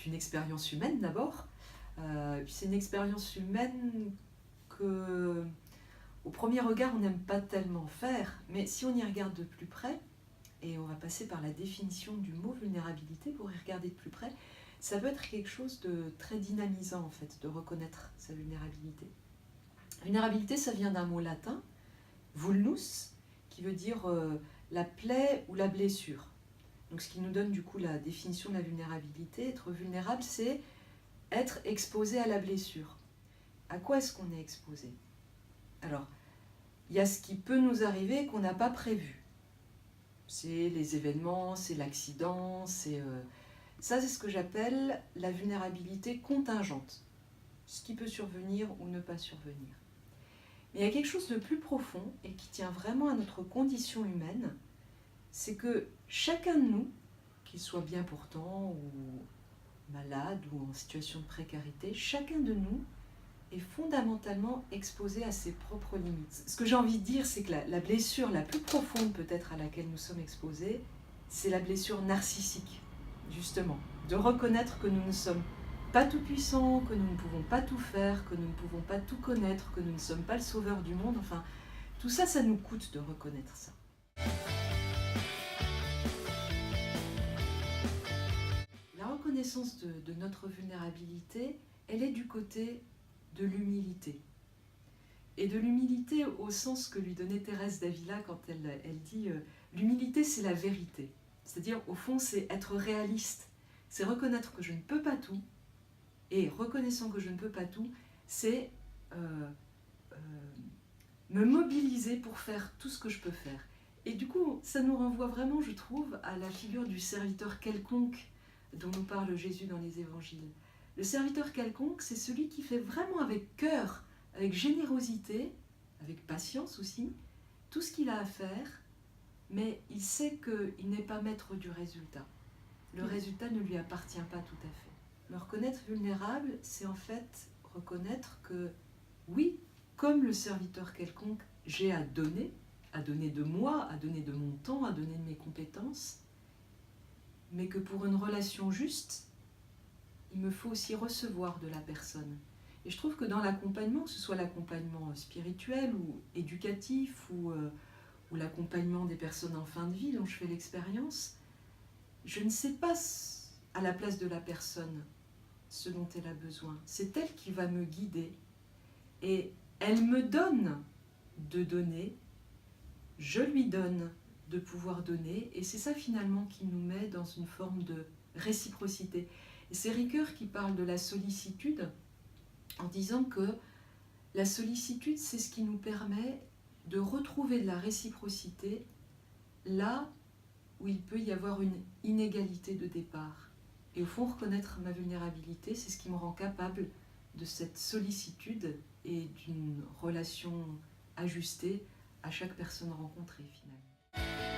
c'est une expérience humaine d'abord. Puis c'est une expérience humaine que, au premier regard, on n'aime pas tellement faire. Mais si on y regarde de plus près, et on va passer par la définition du mot vulnérabilité pour y regarder de plus près, ça peut être quelque chose de très dynamisant en fait, de reconnaître sa vulnérabilité. Vulnérabilité, ça vient d'un mot latin, vulnus, qui veut dire la plaie ou la blessure. Donc ce qui nous donne du coup la définition de la vulnérabilité. Être vulnérable, c'est être exposé à la blessure. À quoi est-ce qu'on est exposé? Alors, il y a ce qui peut nous arriver qu'on n'a pas prévu. C'est les événements, c'est l'accident, ça c'est ce que j'appelle la vulnérabilité contingente. Ce qui peut survenir ou ne pas survenir. Mais il y a quelque chose de plus profond et qui tient vraiment à notre condition humaine, c'est que chacun de nous, qu'il soit bien portant ou malade ou en situation de précarité, chacun de nous est fondamentalement exposé à ses propres limites. Ce que j'ai envie de dire, c'est que la blessure la plus profonde peut-être à laquelle nous sommes exposés, c'est la blessure narcissique, justement. De reconnaître que nous ne sommes pas tout puissants, que nous ne pouvons pas tout faire, que nous ne pouvons pas tout connaître, que nous ne sommes pas le sauveur du monde. Enfin, tout ça, ça nous coûte de reconnaître ça. La reconnaissance de notre vulnérabilité, elle est du côté de l'humilité. Et de l'humilité au sens que lui donnait Thérèse d'Avila quand elle dit l'humilité c'est la vérité. C'est-à-dire au fond c'est être réaliste, c'est reconnaître que je ne peux pas tout, et reconnaissant que je ne peux pas tout, c'est me mobiliser pour faire tout ce que je peux faire. Et du coup ça nous renvoie vraiment, je trouve, à la figure du serviteur quelconque dont nous parle Jésus dans les évangiles. Le serviteur quelconque, c'est celui qui fait vraiment avec cœur, avec générosité, avec patience aussi, tout ce qu'il a à faire, mais il sait qu'il n'est pas maître du résultat. Le résultat ne lui appartient pas tout à fait. Me reconnaître vulnérable, c'est en fait reconnaître que, oui, comme le serviteur quelconque, j'ai à donner de moi, à donner de mon temps, à donner de mes compétences, mais que pour une relation juste, il me faut aussi recevoir de la personne. Et je trouve que dans l'accompagnement, que ce soit l'accompagnement spirituel ou éducatif ou l'accompagnement des personnes en fin de vie dont je fais l'expérience, je ne sais pas à la place de la personne ce dont elle a besoin. C'est elle qui va me guider et elle me donne de donner, je lui donne de pouvoir donner et c'est ça finalement qui nous met dans une forme de réciprocité. Et c'est Ricoeur qui parle de la sollicitude en disant que la sollicitude, c'est ce qui nous permet de retrouver de la réciprocité là où il peut y avoir une inégalité de départ. Et au fond, reconnaître ma vulnérabilité, c'est ce qui me rend capable de cette sollicitude et d'une relation ajustée à chaque personne rencontrée finalement.